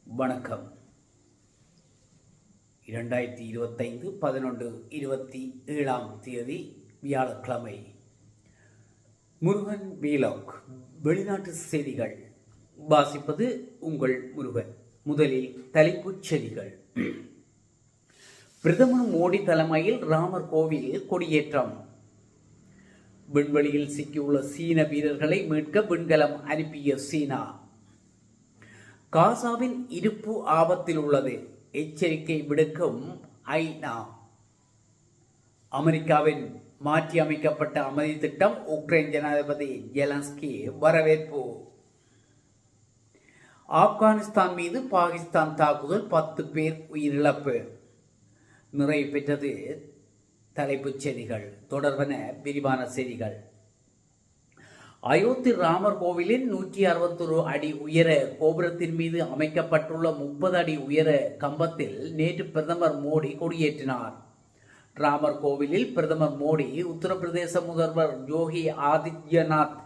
வணக்கம். 2025 11/27 வியாழக்கிழமை. முருகன் வீலாக் வெளிநாட்டு செய்திகள் வாசிப்பது உங்கள் முருகன். முதலில் தலைப்புச் செய்திகள். பிரதமர் மோடி தலைமையில் ராமர் கோவில் கொடியேற்றம். விண்வெளியில் சிக்கியுள்ள சீன வீரர்களை மீட்க விண்கலம் அனுப்பிய சீனா. காசாவின் இருப்பு ஆபத்தில் உள்ளது, எச்சரிக்கை விடுக்கும் ஐநா. அமெரிக்காவின் மாற்றி அமைக்கப்பட்ட அமைதி திட்டம் உக்ரைன் ஜனாதிபதி ஜெலன்ஸ்கி வரவேற்பு. ஆப்கானிஸ்தான் மீது பாகிஸ்தான் தாக்குதல், 10 பேர் உயிரிழப்பு. நிறைவு பெற்றது தலைப்புச் செய்திகள். தொடர்பான விரிவான செய்திகள். அயோத்தி ராமர் கோவிலின் 161 அடி உயர கோபுரத்தின் மீது அமைக்கப்பட்டுள்ள 30 அடி உயர கம்பத்தில் நேற்று பிரதமர் மோடி கொடியேற்றினார். ராமர் கோவிலில் பிரதமர் மோடி, உத்தரப்பிரதேச முதல்வர் யோகி ஆதித்யநாத்,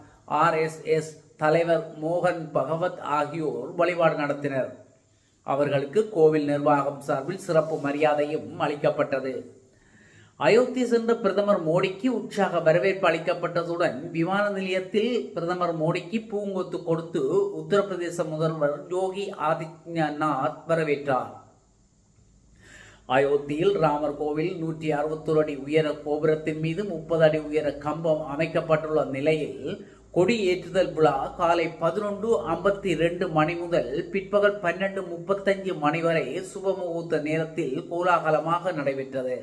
RSS தலைவர் மோகன் பகவத் ஆகியோர் வழிபாடு நடத்தினர். அவர்களுக்கு கோவில் நிர்வாகம் சார்பில் சிறப்பு மரியாதையும் அளிக்கப்பட்டது. அயோத்தி சென்ற பிரதமர் மோடிக்கு உற்சாக வரவேற்பு அளிக்கப்பட்டதுடன் விமான நிலையத்தில் பிரதமர் மோடிக்கு பூங்கொத்து கொடுத்து உத்தரப்பிரதேச முதல்வர் யோகி ஆதித்யநாத் வரவேற்றார். அயோத்தியில் ராமர் கோவில் 161 அடி உயர கோபுரத்தின் மீது 30 அடி உயர கம்பம் அமைக்கப்பட்டுள்ள நிலையில் கொடி ஏற்றுதல் விழா காலை 11:52 மணி முதல் பிற்பகல் 12:35 மணி வரை சுபமுகூர்த்த நேரத்தில் கோலாகலமாக நடைபெற்றது.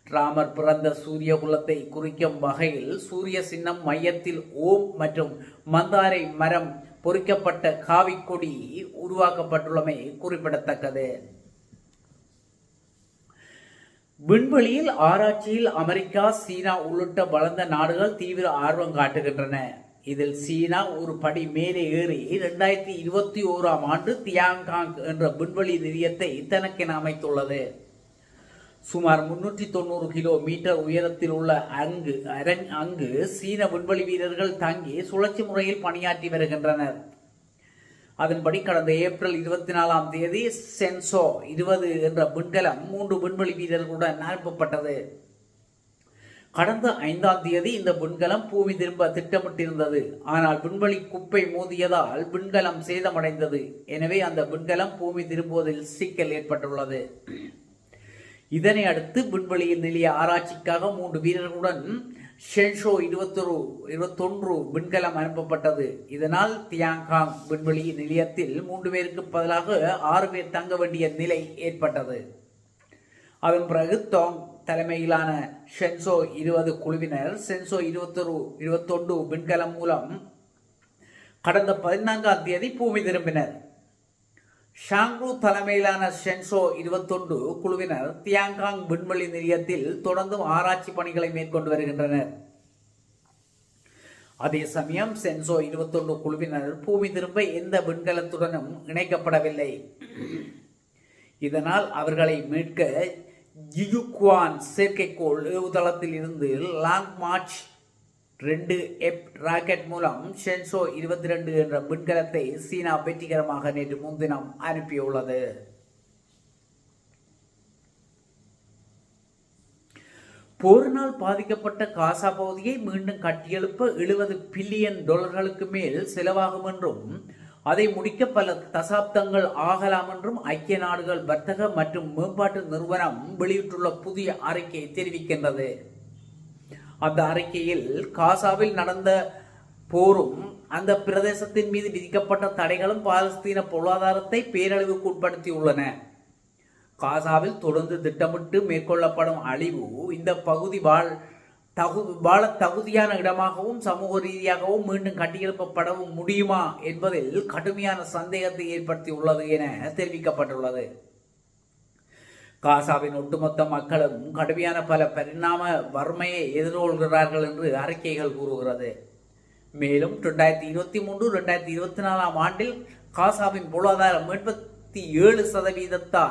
ராமர் பிறந்த சூரிய குலத்தை குறிக்கும் வகையில் சூரிய சின்னம் மையத்தில் ஓம் மற்றும் மந்தாரை மரம் பொறிக்கப்பட்ட காவிக்கொடி உருவாக்கப்பட்டுள்ளமை குறிப்பிடத்தக்கது. விண்வெளியில் ஆராய்ச்சியில் அமெரிக்கா, சீனா உள்ளிட்ட வளர்ந்த நாடுகள் தீவிர ஆர்வம் காட்டுகின்றன. இதில் சீனா ஒரு படி மேலே ஏறி 2021 தியாங்காங் என்ற விண்வெளி நிலையத்தை தனக்கென அமைத்துள்ளது. சுமார் 390 கிலோமீட்டர் உயரத்தில் உள்ள அங்கு சீன விண்வெளி வீரர்கள் தங்கி சுழற்சி முறையில் பணியாற்றி வருகின்றனர். அதன்படி கடந்த ஏப்ரல் 24 சென்சோ 20 என்ற விண்கலம் 3 விண்வெளி வீரர்களுடன் அனுப்பப்பட்டது. கடந்த 5 இந்த விண்கலம் பூமி திரும்ப திட்டமிட்டிருந்தது. ஆனால் விண்வெளி குப்பை மோதியதால் விண்கலம் சேதமடைந்தது. எனவே அந்த விண்கலம் பூமி திரும்புவதில் சிக்கல் ஏற்பட்டுள்ளது. இதனை அடுத்து விண்வெளியில் நிலைய ஆராய்ச்சிக்காக 3 வீரர்களுடன் ஷென்ஷோ 21 விண்கலம் அனுப்பப்பட்டது. இதனால் தியாங்காங் விண்வெளி நிலையத்தில் 3 பேருக்கு பதிலாக 6 பேர் தங்க வேண்டிய நிலை ஏற்பட்டது. அதன் பிறகு தோங் தலைமையிலான ஷென்சோ 20 குழுவினர் ஷென்சோ 21 விண்கலம் மூலம் கடந்த 14 பூமி திரும்பினர். ஷாங்கு தலைமையிலான ஷென்சோ 21 குழுவினர் தியாங்காங் விண்வெளி நிலையத்தில் தொடர்ந்தும் ஆராய்ச்சி பணிகளை மேற்கொண்டு வருகின்றனர். அதே சமயம் ஷென்சோ 21 குழுவினர் பூமி திரும்ப எந்த விண்கலத்துடனும் இணைக்கப்படவில்லை. இதனால் அவர்களை மீட்க ஜியுகுவான் செயற்கைக்கோள் ஏவுதளத்தில் இருந்து லாங் மார்ச் 2 ராக்கெட் மூலம் ஷென்சோ 22 என்ற விண்கலத்தை சீனா வெற்றிகரமாக நேற்று முன்தினம் அனுப்பியுள்ளது. போரினால் பாதிக்கப்பட்ட காசா பகுதியை மீண்டும் கட்டியெழுப்ப $70 பில்லியன் மேல் செலவாகும் என்றும் அதை முடிக்க பல தசாப்தங்கள் ஆகலாம் என்றும் ஐக்கிய நாடுகள் வர்த்தக மற்றும் மேம்பாட்டு நிறுவனம் வெளியிட்டுள்ள புதிய அறிக்கை தெரிவிக்கின்றது. அந்த அறிக்கையில் காசாவில் நடந்த போரும் அந்த பிரதேசத்தின் மீது விதிக்கப்பட்ட தடைகளும் பாலஸ்தீன பொருளாதாரத்தை பேரழிவுக்கு உட்படுத்தியுள்ளன. காசாவில் தொடர்ந்து திட்டமிட்டு மேற்கொள்ளப்படும் அழிவு இந்த பகுதி வாழ தகுதியான இடமாகவும் சமூக ரீதியாகவும் மீண்டும் கட்டியெழுப்பப்படவும் முடியுமா என்பதில் கடுமையான சந்தேகத்தை ஏற்படுத்தியுள்ளது என தெரிவிக்கப்பட்டுள்ளது. காசாவின் ஒட்டுமொத்த மக்களும் கடுமையான பல பரிணாம வறுமையை எதிர்கொள்கிறார்கள் என்று அறிக்கைகள் கூறுகிறது. மேலும் 2023-2024 காசாவின் பொருளாதாரம் 87%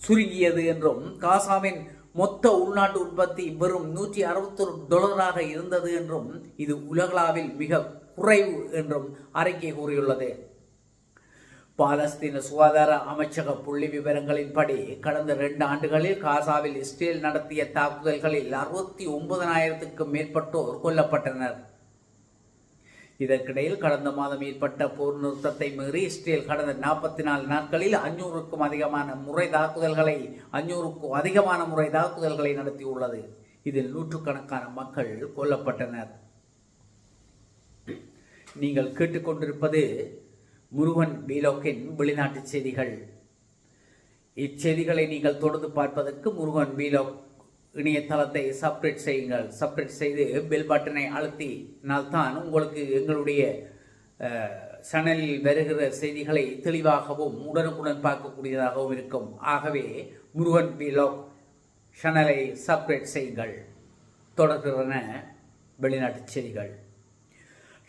சுருங்கியது என்றும் காசாவின் மொத்த உள்நாட்டு உற்பத்தி வெறும் $161 இருந்தது என்றும் இது உலகளவில் மிக குறைவு என்றும் அறிக்கை கூறியுள்ளது. பாலஸ்தீன சுகாதார அமைச்சக புள்ளி விவரங்களின்படி கடந்த 2 ஆண்டுகளில் காசாவில் இஸ்ரேல் நடத்திய தாக்குதல்களில் 69,000க்கும் மேற்பட்டோர் கொல்லப்பட்டனர். இதற்கிடையில் கடந்த மாதம் ஏற்பட்ட போர் நிறுத்தத்தை மீறி இஸ்ரேல் கடந்த 44 நாட்களில் 500க்கும் அதிகமான முறை தாக்குதல்களை நடத்தியுள்ளது. இதில் நூற்றுக்கணக்கான மக்கள் கொல்லப்பட்டனர். நீங்கள் கேட்டுக்கொண்டிருப்பது முருகன் வீலாகின் வெளிநாட்டு செய்திகள். இச்செய்திகளை நீங்கள் தொடர்ந்து பார்ப்பதற்கு முருகன் வீலாக் இணையதளத்தை சப்ஸ்கிரைப் செய்யுங்கள். சப்ஸ்கிரைப் செய்து பெல் பட்டனை அழுத்தினால்தான் உங்களுக்கு எங்களுடைய சேனலில் வருகிற செய்திகளை தெளிவாகவும் உடனுக்குடன் பார்க்கக்கூடியதாகவும் இருக்கும். ஆகவே முருகன் வீலாக் சேனலை சப்ஸ்கிரைப் செய்யுங்கள். தொடர்கின்றன வெளிநாட்டு செய்திகள்.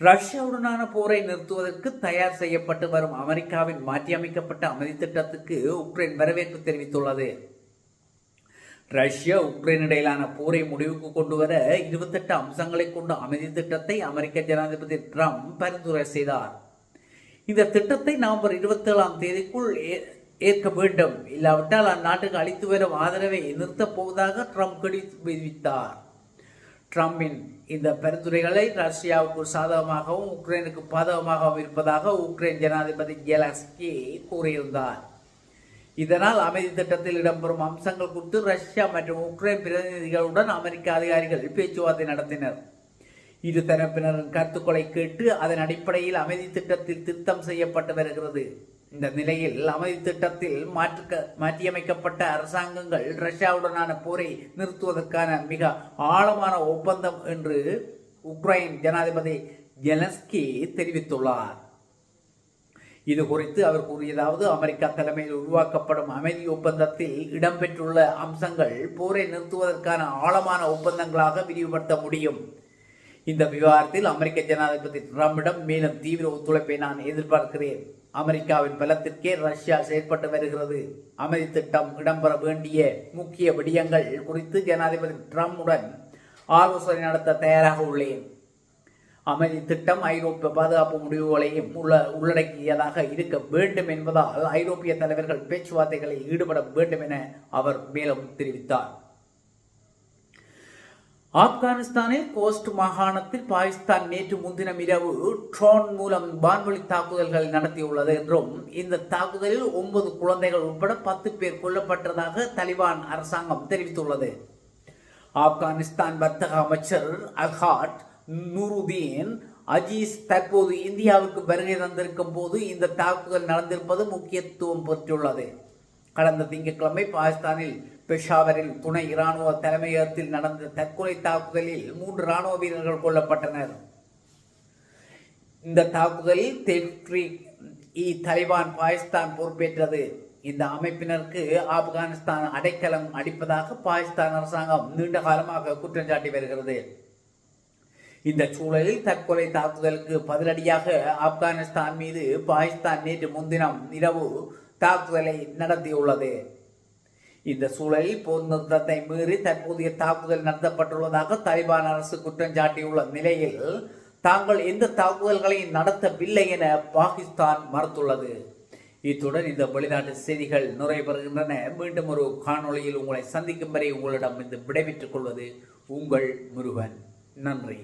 ரஷ்யாவுடனான போரை நிறுத்துவதற்கு தயார் செய்யப்பட்டு வரும் அமெரிக்காவின் மாற்றியமைக்கப்பட்ட அமைதி திட்டத்துக்கு உக்ரைன் வரவேற்பு தெரிவித்துள்ளது. ரஷ்யா உக்ரைன் இடையிலான போரை முடிவுக்கு கொண்டுவர 28 அம்சங்களை கொண்ட அமைதி திட்டத்தை அமெரிக்க ஜனாதிபதி ட்ரம்ப் பரிந்துரை செய்தார். இந்த திட்டத்தை நவம்பர் 27ஆம் தேதிக்குள் ஏற்க வேண்டும், இல்லாவிட்டால் அந்நாட்டுக்கு அளித்து வரும் ஆதரவை நிறுத்தப் போவதாக ட்ரம்ப் விதித்தார். ட்ரம்பின் இந்த பரிந்துரைகளை ரஷ்யாவுக்கு சாதகமாகவும் உக்ரைனுக்கு பாதகமாகவும் இருப்பதாக உக்ரைன் ஜனாதிபதி ஜெலன்ஸ்கி கூறியிருந்தார். இதனால் அமைதி திட்டத்தில் இடம்பெறும் அம்சங்கள் குறித்து ரஷ்யா மற்றும் உக்ரைன் பிரதிநிதிகளுடன் அமெரிக்க அதிகாரிகள் பேச்சுவார்த்தை நடத்தினர். இரு தரப்பினரின் கருத்துக்களை கேட்டு அதன் அடிப்படையில் அமைதி திட்டத்தில் திருத்தம் செய்யப்பட்டு வருகிறது. இந்த நிலையில் அமைதி திட்டத்தில் மாற்றியமைக்கப்பட்ட அரசாங்கங்கள் ரஷ்யாவுடனான போரை நிறுத்துவதற்கான மிக ஆழமான ஒப்பந்தம் என்று உக்ரைன் ஜனாதிபதி ஜெலன்ஸ்கி தெரிவித்துள்ளார். இது குறித்து அவர் கூறியதாவது, அமெரிக்கா தலைமையில் உருவாக்கப்படும் அமைதி ஒப்பந்தத்தில் இடம்பெற்றுள்ள அம்சங்கள் போரை நிறுத்துவதற்கான ஆழமான ஒப்பந்தங்களாக விரிவுபடுத்த முடியும். இந்த விவகாரத்தில் அமெரிக்க ஜனாதிபதி ட்ரம்பிடம் மேலும் தீவிர ஒத்துழைப்பை நான் எதிர்பார்க்கிறேன். அமெரிக்காவின் பலத்திற்கே ரஷ்யா செயற்பட்டு வருகிறது. அமைதி திட்டம் இடம்பெற வேண்டிய முக்கிய விடயங்கள் குறித்து ஜனாதிபதி ட்ரம்புடன் ஆலோசனை நடத்த தயாராக உள்ளேன். அமைதி திட்டம் ஐரோப்பிய பாதுகாப்பு முடிவுகளையும் உள்ளடக்கியதாக இருக்க வேண்டும் என்பதால் ஐரோப்பிய தலைவர்கள் பேச்சுவார்த்தைகளில் ஈடுபட வேண்டும் என அவர் மேலும் தெரிவித்தார். ஆப்கானிஸ்தானில் கோஸ்ட் மாகாணத்தில் பாகிஸ்தான் நேற்று முன்தினம் இரவு ட்ரோன் மூலம் வான்வழி தாக்குதல்கள் நடத்தியுள்ளது என்றும் இந்த தாக்குதலில் 9 குழந்தைகள் உட்பட 10 பேர் கொல்லப்பட்டதாக தலிபான் அரசாங்கம் தெரிவித்துள்ளது. ஆப்கானிஸ்தான் வர்த்தக அமைச்சர் அல்ஹாட் நூருதீன் அஜீஸ் தற்போது இந்தியாவுக்கு வருகை தந்திருக்கும் போது இந்த தாக்குதல் நடந்திருப்பது முக்கியத்துவம் பெற்றுள்ளது. கடந்த திங்கட்கிழமை பாகிஸ்தானில் பெஷாவரில் துணை இராணுவ தலைமையகத்தில் நடந்த தற்கொலை தாக்குதலில் 3 இராணுவ வீரர்கள் கொல்லப்பட்டனர். இந்த தாக்குதலில் தலிபான் பாகிஸ்தான் பொறுப்பேற்றது. இந்த அமைப்பினருக்கு ஆப்கானிஸ்தான் அடைக்கலம் அளிப்பதாக பாகிஸ்தான் அரசாங்கம் நீண்ட காலமாக குற்றம் சாட்டி வருகிறது. இந்த சூழலில் தற்கொலை தாக்குதலுக்கு பதிலடியாக ஆப்கானிஸ்தான் மீது பாகிஸ்தான் நேற்று முன்தினம் இரவு தாக்குதலை நடத்தியுள்ளது. இந்த சூழலில் போர் நிறுத்தத்தை மீறி தற்போதைய தாக்குதல் நடத்தப்பட்டுள்ளதாக தலிபான் அரசு குற்றம் சாட்டியுள்ள நிலையில் தாங்கள் எந்த தாக்குதல்களையும் நடத்தவில்லை என பாகிஸ்தான் மறுத்துள்ளது. இத்துடன் இந்த வெளிநாட்டு செய்திகள் நிறைவு பெறுகின்றன. மீண்டும் ஒரு காணொளியில் உங்களை சந்திக்கும் வரை உங்களிடம் விடைபெற்றுக் கொள்வது உங்கள் முருகன். நன்றி.